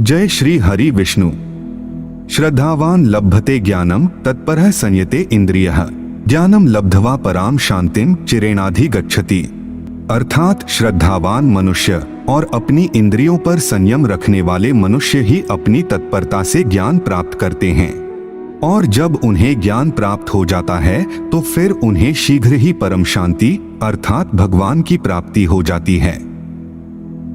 जय श्री हरि विष्णु। श्रद्धावान लभते ज्ञानम तत्परः संयते इंद्रियः ज्ञानम लब्ध्वा पराम शांतिम चिरेणाधिगच्छति। अर्थात श्रद्धावान मनुष्य और अपनी इंद्रियों पर संयम रखने वाले मनुष्य ही अपनी तत्परता से ज्ञान प्राप्त करते हैं, और जब उन्हें ज्ञान प्राप्त हो जाता है तो फिर उन्हें शीघ्र ही परम शांति अर्थात भगवान की प्राप्ति हो जाती है।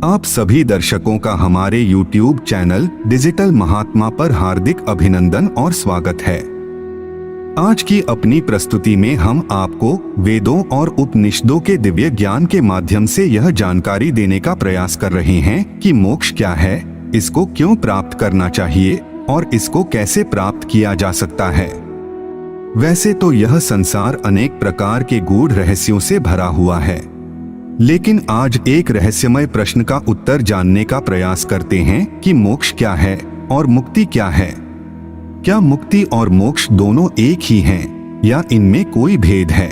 आप सभी दर्शकों का हमारे YouTube चैनल डिजिटल महात्मा पर हार्दिक अभिनंदन और स्वागत है। आज की अपनी प्रस्तुति में हम आपको वेदों और उपनिषदों के दिव्य ज्ञान के माध्यम से यह जानकारी देने का प्रयास कर रहे हैं कि मोक्ष क्या है, इसको क्यों प्राप्त करना चाहिए और इसको कैसे प्राप्त किया जा सकता है। वैसे तो यह संसार अनेक प्रकार के गूढ़ रहस्यों से भरा हुआ है, लेकिन आज एक रहस्यमय प्रश्न का उत्तर जानने का प्रयास करते हैं कि मोक्ष क्या है और मुक्ति क्या है। क्या मुक्ति और मोक्ष दोनों एक ही हैं या इनमें कोई भेद है?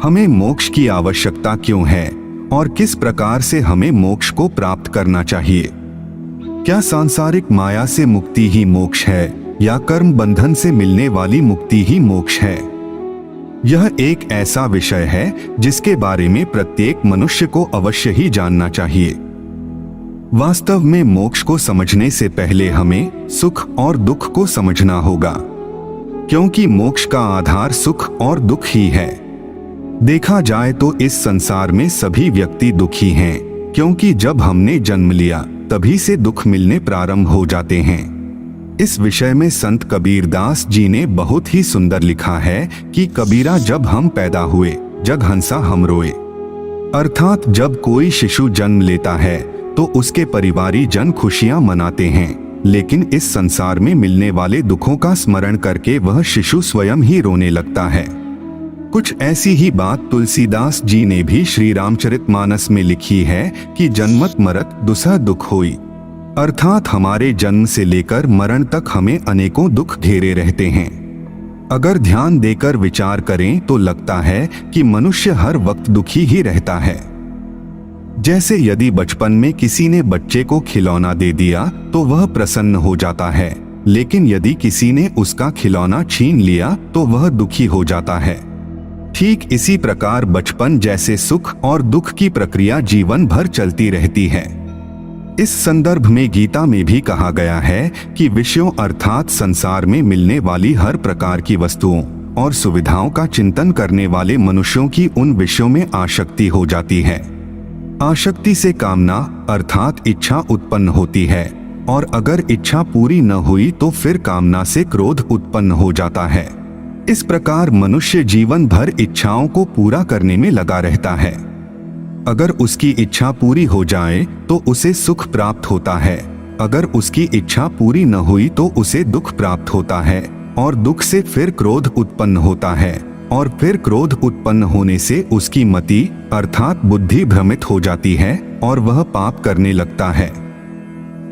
हमें मोक्ष की आवश्यकता क्यों है और किस प्रकार से हमें मोक्ष को प्राप्त करना चाहिए? क्या सांसारिक माया से मुक्ति ही मोक्ष है या कर्म बंधन से मिलने वाली मुक्ति ही मोक्ष है? यह एक ऐसा विषय है जिसके बारे में प्रत्येक मनुष्य को अवश्य ही जानना चाहिए। वास्तव में मोक्ष को समझने से पहले हमें सुख और दुख को समझना होगा, क्योंकि मोक्ष का आधार सुख और दुख ही है। देखा जाए तो इस संसार में सभी व्यक्ति दुखी हैं, क्योंकि जब हमने जन्म लिया तभी से दुख मिलने प्रारंभ हो जाते हैं। इस विषय में संत कबीरदास जी ने बहुत ही सुंदर लिखा है कि कबीरा जब हम पैदा हुए जग हंसा हम रोए। अर्थात जब कोई शिशु जन्म लेता है तो उसके परिवारी जन खुशियां मनाते हैं, लेकिन इस संसार में मिलने वाले दुखों का स्मरण करके वह शिशु स्वयं ही रोने लगता है। कुछ ऐसी ही बात तुलसीदास जी ने भी श्री रामचरितमानस में लिखी है कि जन्मत मरत दुसह दुख होई। अर्थात हमारे जन्म से लेकर मरण तक हमें अनेकों दुख घेरे रहते हैं। अगर ध्यान देकर विचार करें तो लगता है कि मनुष्य हर वक्त दुखी ही रहता है। जैसे यदि बचपन में किसी ने बच्चे को खिलौना दे दिया तो वह प्रसन्न हो जाता है, लेकिन यदि किसी ने उसका खिलौना छीन लिया तो वह दुखी हो जाता है। ठीक इसी प्रकार बचपन जैसे सुख और दुख की प्रक्रिया जीवन भर चलती रहती है। इस संदर्भ में गीता में भी कहा गया है कि विषयों अर्थात संसार में मिलने वाली हर प्रकार की वस्तुओं और सुविधाओं का चिंतन करने वाले मनुष्यों की उन विषयों में आसक्ति हो जाती है। आसक्ति से कामना अर्थात इच्छा उत्पन्न होती है, और अगर इच्छा पूरी न हुई तो फिर कामना से क्रोध उत्पन्न हो जाता है। इस प्रकार मनुष्य जीवन भर इच्छाओं को पूरा करने में लगा रहता है। अगर उसकी इच्छा पूरी हो जाए तो उसे सुख प्राप्त होता है, अगर उसकी इच्छा पूरी न हुई तो उसे दुख प्राप्त होता है, और दुख से फिर क्रोध उत्पन्न होता है, और फिर क्रोध उत्पन्न होने से उसकी मति अर्थात बुद्धि भ्रमित हो जाती है और वह पाप करने लगता है।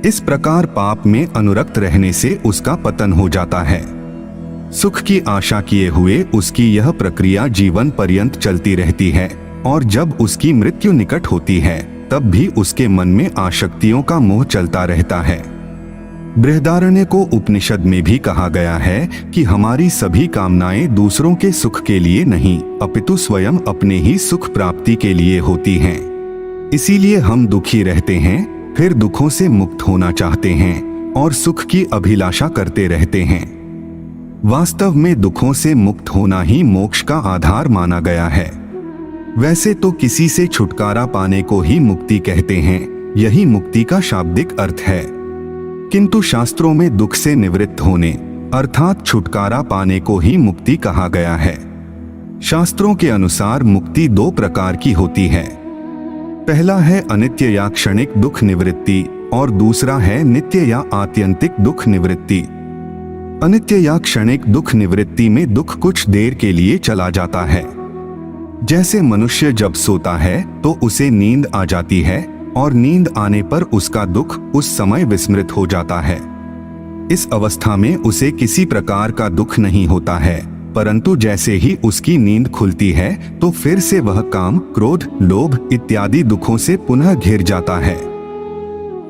इस प्रकार पाप में अनुरक्त रहने से उसका पतन हो जाता है। सुख की आशा किए हुए उसकी यह प्रक्रिया जीवन पर्यंत चलती रहती है, और जब उसकी मृत्यु निकट होती है तब भी उसके मन में आसक्तियों का मोह चलता रहता है। बृहदारण्यक उपनिषद में भी कहा गया है कि हमारी सभी कामनाएं दूसरों के सुख के लिए नहीं अपितु स्वयं अपने ही सुख प्राप्ति के लिए होती हैं। इसीलिए हम दुखी रहते हैं, फिर दुखों से मुक्त होना चाहते हैं और सुख की अभिलाषा करते रहते हैं। वास्तव में दुखों से मुक्त होना ही मोक्ष का आधार माना गया है। वैसे तो किसी से छुटकारा पाने को ही मुक्ति कहते हैं, यही मुक्ति का शाब्दिक अर्थ है, किंतु शास्त्रों में दुख से निवृत्त होने अर्थात छुटकारा पाने को ही मुक्ति कहा गया है। शास्त्रों के अनुसार मुक्ति दो प्रकार की होती है। पहला है अनित्य या क्षणिक दुख निवृत्ति और दूसरा है नित्य या आत्यंतिक दुख निवृत्ति। अनित्य या क्षणिक दुख निवृत्ति में दुख कुछ देर के लिए चला जाता है। जैसे मनुष्य जब सोता है तो उसे नींद आ जाती है, और नींद आने पर उसका दुख उस समय विस्मृत हो जाता है। इस अवस्था में उसे किसी प्रकार का दुख नहीं होता है, परंतु जैसे ही उसकी नींद खुलती है तो फिर से वह काम, क्रोध, लोभ इत्यादि दुखों से पुनः घिर जाता है।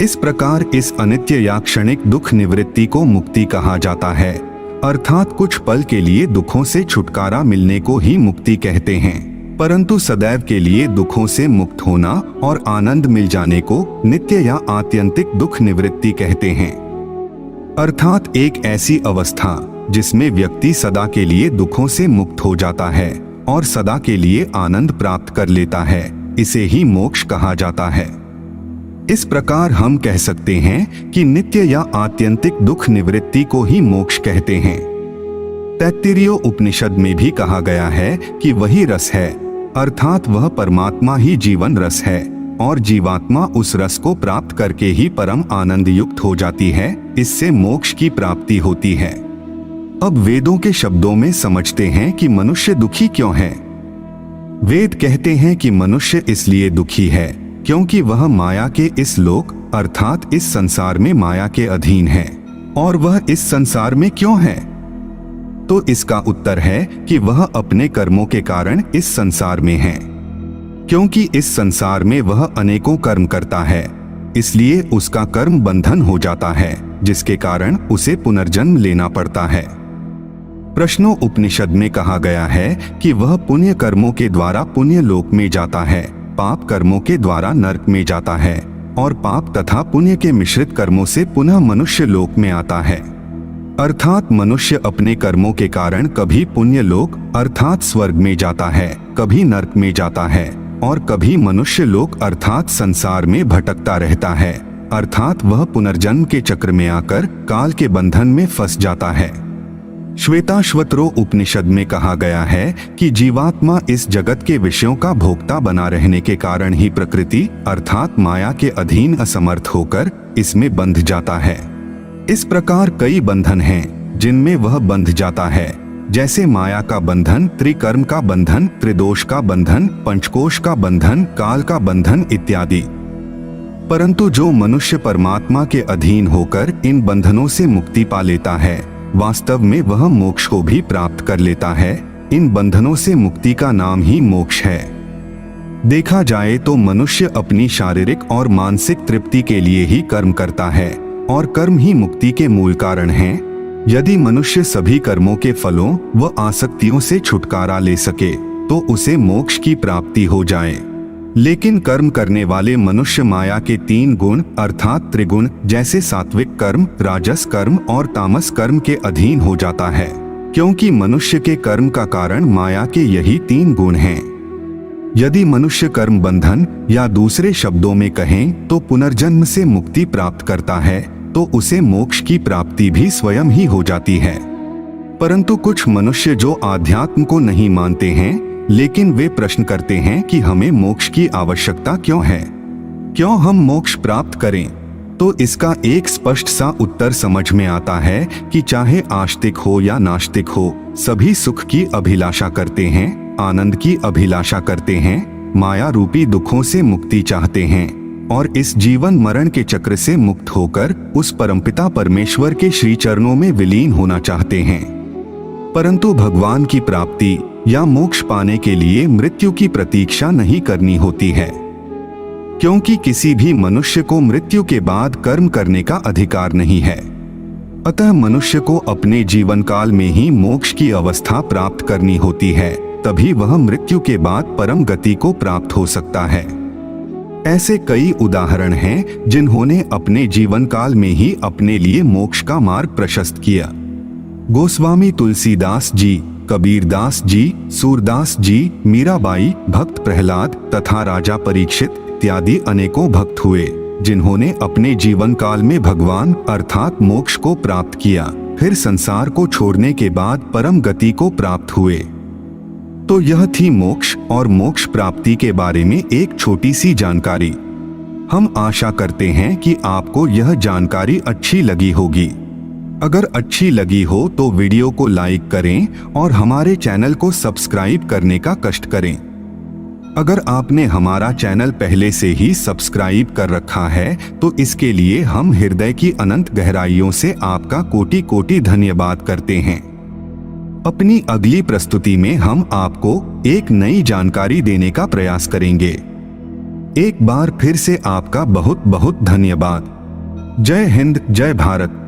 इस प्रकार इस अनित्य या क्षणिक दुख निवृत्ति को मुक्ति कहा जाता है, अर्थात कुछ पल के लिए दुखों से छुटकारा मिलने को ही मुक्ति कहते हैं, परंतु सदैव के लिए दुखों से मुक्त होना और आनंद मिल जाने को नित्य या आत्यंतिक दुख निवृत्ति कहते हैं। अर्थात एक ऐसी अवस्था जिसमें व्यक्ति सदा के लिए दुखों से मुक्त हो जाता है और सदा के लिए आनंद प्राप्त कर लेता है, इसे ही मोक्ष कहा जाता है। इस प्रकार हम कह सकते हैं कि नित्य या आत्यंतिक दुख निवृत्ति को ही मोक्ष कहते हैं। तैत्तिरीय उपनिषद में भी कहा गया है कि वही रस है, अर्थात वह परमात्मा ही जीवन रस है और जीवात्मा उस रस को प्राप्त करके ही परम आनंद युक्त हो जाती है, इससे मोक्ष की प्राप्ति होती है। अब वेदों के शब्दों में समझते हैं कि मनुष्य दुखी क्यों है। वेद कहते हैं कि मनुष्य इसलिए दुखी है क्योंकि वह माया के इस लोक अर्थात इस संसार में माया के अधीन है। और वह इस संसार में क्यों है? तो इसका उत्तर है कि वह अपने कर्मों के कारण इस संसार में है। क्योंकि इस संसार में वह अनेकों कर्म करता है, इसलिए उसका कर्म बंधन हो जाता है, जिसके कारण उसे पुनर्जन्म लेना पड़ता है। प्रश्नों उपनिषद में कहा गया है कि वह पुण्य कर्मों के द्वारा पुण्य लोक में जाता है, पाप कर्मों के द्वारा नरक में जाता है और पाप तथा पुण्य के मिश्रित कर्मों से पुनः मनुष्य लोक में आता है। अर्थात मनुष्य अपने कर्मों के कारण कभी पुण्य लोक अर्थात स्वर्ग में जाता है, कभी नरक में जाता है और कभी मनुष्य लोक अर्थात संसार में भटकता रहता है, अर्थात वह पुनर्जन्म के चक्र में आकर काल के बंधन में फंस जाता है। श्वेताश्वतरो उपनिषद में कहा गया है कि जीवात्मा इस जगत के विषयों का भोक्ता बना रहने के कारण ही प्रकृति अर्थात माया के अधीन असमर्थ होकर इसमें बंध जाता है। इस प्रकार कई बंधन हैं जिनमें वह बंध जाता है, जैसे माया का बंधन, त्रिकर्म का बंधन, त्रिदोष का बंधन, पंचकोश का बंधन, काल का बंधन इत्यादि। परंतु जो मनुष्य परमात्मा के अधीन होकर इन बंधनों से मुक्ति पा लेता है, वास्तव में वह मोक्ष को भी प्राप्त कर लेता है। इन बंधनों से मुक्ति का नाम ही मोक्ष है। देखा जाए तो मनुष्य अपनी शारीरिक और मानसिक तृप्ति के लिए ही कर्म करता है और कर्म ही मुक्ति के मूल कारण हैं। यदि मनुष्य सभी कर्मों के फलों व आसक्तियों से छुटकारा ले सके तो उसे मोक्ष की प्राप्ति हो जाए। लेकिन कर्म करने वाले मनुष्य माया के 3 गुण अर्थात त्रिगुण जैसे सात्विक कर्म, राजस कर्म और तामस कर्म के अधीन हो जाता है, क्योंकि मनुष्य के कर्म का कारण माया के यही 3 गुण हैं। यदि मनुष्य कर्म बंधन या दूसरे शब्दों में कहें तो पुनर्जन्म से मुक्ति प्राप्त करता है तो उसे मोक्ष की प्राप्ति भी स्वयं ही हो जाती है। परंतु कुछ मनुष्य जो आध्यात्म को नहीं मानते हैं, लेकिन वे प्रश्न करते हैं कि हमें मोक्ष की आवश्यकता क्यों है, क्यों हम मोक्ष प्राप्त करें, तो इसका एक स्पष्ट सा उत्तर समझ में आता है कि चाहे आस्तिक हो या नास्तिक हो, सभी सुख की अभिलाषा करते हैं, आनंद की अभिलाषा करते हैं, माया रूपी दुखों से मुक्ति चाहते हैं और इस जीवन मरण के चक्र से मुक्त होकर उस परमपिता परमेश्वर के श्री चरणों में विलीन होना चाहते हैं। परंतु भगवान की प्राप्ति या मोक्ष पाने के लिए मृत्यु की प्रतीक्षा नहीं करनी होती है, क्योंकि किसी भी मनुष्य को मृत्यु के बाद कर्म करने का अधिकार नहीं है। अतः मनुष्य को अपने जीवन काल में ही मोक्ष की अवस्था प्राप्त करनी होती है, तभी वह मृत्यु के बाद परम गति को प्राप्त हो सकता है। ऐसे कई उदाहरण हैं जिन्होंने अपने जीवन काल में ही अपने लिए मोक्ष का मार्ग प्रशस्त किया। गोस्वामी तुलसीदास जी, कबीरदास जी, सूरदास जी, मीराबाई, भक्त प्रहलाद तथा राजा परीक्षित इत्यादि अनेकों भक्त हुए जिन्होंने अपने जीवन काल में भगवान अर्थात मोक्ष को प्राप्त किया, फिर संसार को छोड़ने के बाद परम गति को प्राप्त हुए। तो यह थी मोक्ष और मोक्ष प्राप्ति के बारे में एक छोटी सी जानकारी। हम आशा करते हैं कि आपको यह जानकारी अच्छी लगी होगी। अगर अच्छी लगी हो तो वीडियो को लाइक करें और हमारे चैनल को सब्सक्राइब करने का कष्ट करें। अगर आपने हमारा चैनल पहले से ही सब्सक्राइब कर रखा है तो इसके लिए हम हृदय की अनंत गहराइयों से आपका कोटि कोटि धन्यवाद करते हैं। अपनी अगली प्रस्तुति में हम आपको एक नई जानकारी देने का प्रयास करेंगे। एक बार फिर से आपका बहुत बहुत धन्यवाद। जय हिंद, जय भारत।